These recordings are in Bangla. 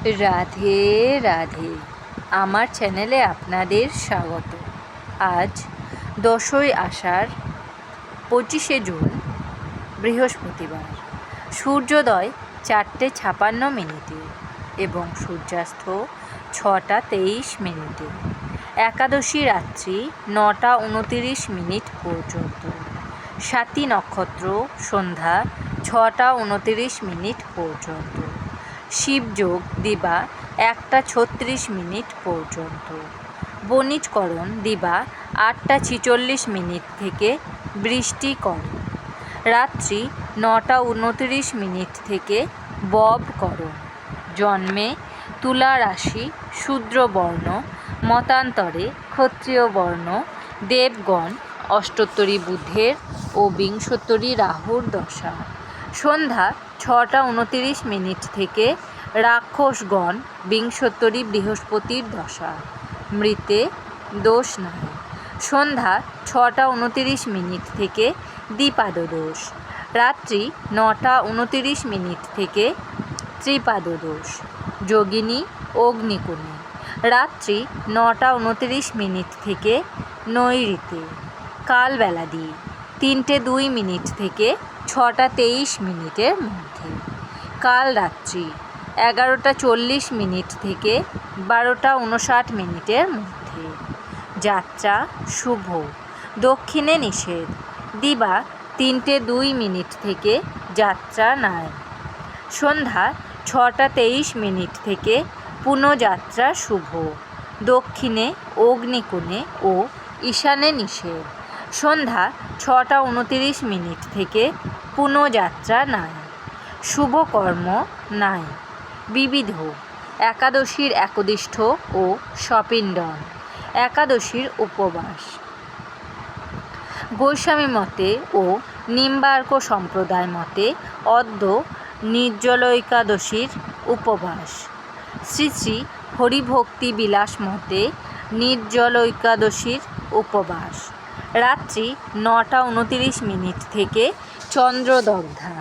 রাধে রাধে, আমার চ্যানেলে আপনাদের স্বাগত। আজ 10ই আষাঢ় 25শে জুন বৃহস্পতিবার। সূর্যোদয় 4:56 এবং সূর্যাস্ত 6:23। একাদশী রাত্রি 9:29 পর্যন্ত। স্বাতী নক্ষত্র সন্ধ্যা 6:29 পর্যন্ত। শিবযোগ দিবা 1:36 পর্যন্ত। বণিজকরণ দিবা 8:46 থেকে বৃষ্টিকরণ। রাত্রি 9:29 থেকে ববকরণ। জন্মে তুলা রাশি, শূদ্রবর্ণ, মতান্তরে ক্ষত্রিয় বর্ণ, দেবগণ, অষ্টোত্তরী বুধের ও বিংশোত্তরী রাহুর দশা। সন্ধ্যা 6:29 থেকে রাক্ষসগণ, বিংশোত্তরী বৃহস্পতির দশা। মৃতে দোষ নাই। সন্ধ্যা 6:29 থেকে দ্বিপাদদোষ। রাত্রি 9:29 থেকে ত্রিপাদদোষ। যোগিনী অগ্নিকোণে। রাত্রি 9:29 থেকে নৈঋতে। কালবেলাদি 3:02 থেকে 6:23 মধ্যে। কাল রাত্রি 11:40 থেকে 12:59 মধ্যে। যাত্রা শুভ, দক্ষিণে নিষেধ। দিবা 3:02 থেকে যাত্রা নাই। সন্ধ্যা 6:23 থেকে পুনঃযাত্রা শুভ, দক্ষিণে অগ্নিকোণে ও ঈশানে নিষেধ। সন্ধ্যা 6:29 থেকে পুনঃযাত্রা নাই। শুভকর্ম নাই। বিবিধ একাদশীর একদিষ্ঠ ও সপিণ্ডন। একাদশীর উপবাস। গোস্বামী মতে ও নিম্বার্ক সম্প্রদায় মতে অদ্য নির্জলৈকাদশীর উপবাস। শ্রী শ্রী হরিভক্তি বিলাস মতে নির্জলৈকাদশীর উপবাস। রাত্রি 9:29 থেকে চন্দ্রদগ্ধা।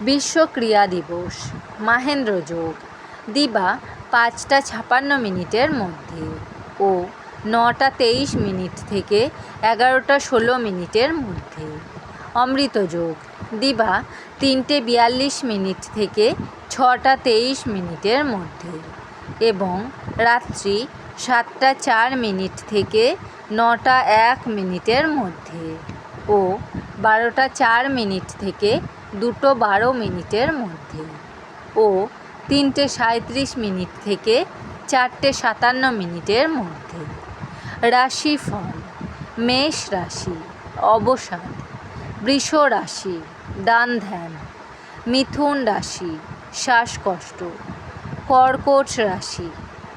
বিশ্ব ক্রিয়া দিবস। মাহেন্দ্র যোগ দিবা 5:56 মধ্যে ও 9:23 থেকে 11:16 মধ্যে। অমৃত যোগ দিবা 3:42 থেকে 6:23 মধ্যে এবং রাত্রি 7:04 থেকে 9:01 মধ্যে ও 12:04 থেকে 2:12 মধ্যে ও 3:37 থেকে 4:57 মধ্যে। রাশিফল। মেষ রাশি অবসাদ। বৃষ রাশি দান ধ্যান। মিথুন রাশি শ্বাসকষ্ট। কর্কট রাশি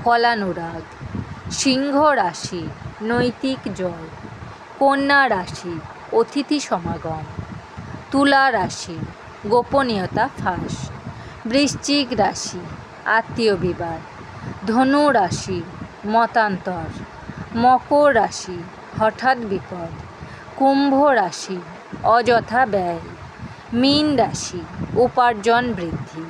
কলানুরাগ। সিংহ রাশি নৈতিক জয়। কন্যা রাশি অতিথি সমাগম। তুলা রাশি গোপনীয়তা ফাঁস। বৃশ্চিক রাশি আত্মীয় বিবাদ। ধনু রাশি মতান্তর। মকর রাশি হঠাৎ বিপদ। কুম্ভ রাশি অযথা ব্যয়। মীন রাশি উপার্জন বৃদ্ধি।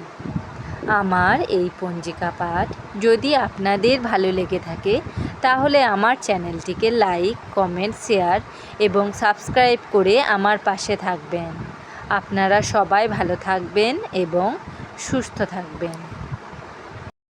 আমার এই পঞ্জিকা পাঠ যদি আপনাদের ভালো লেগে থাকে তাহলে আমার চ্যানেলটিকে লাইক, কমেন্ট, শেয়ার এবং সাবস্ক্রাইব করে আমার পাশে থাকবেন। আপনারা সবাই ভালো থাকবেন এবং সুস্থ থাকবেন।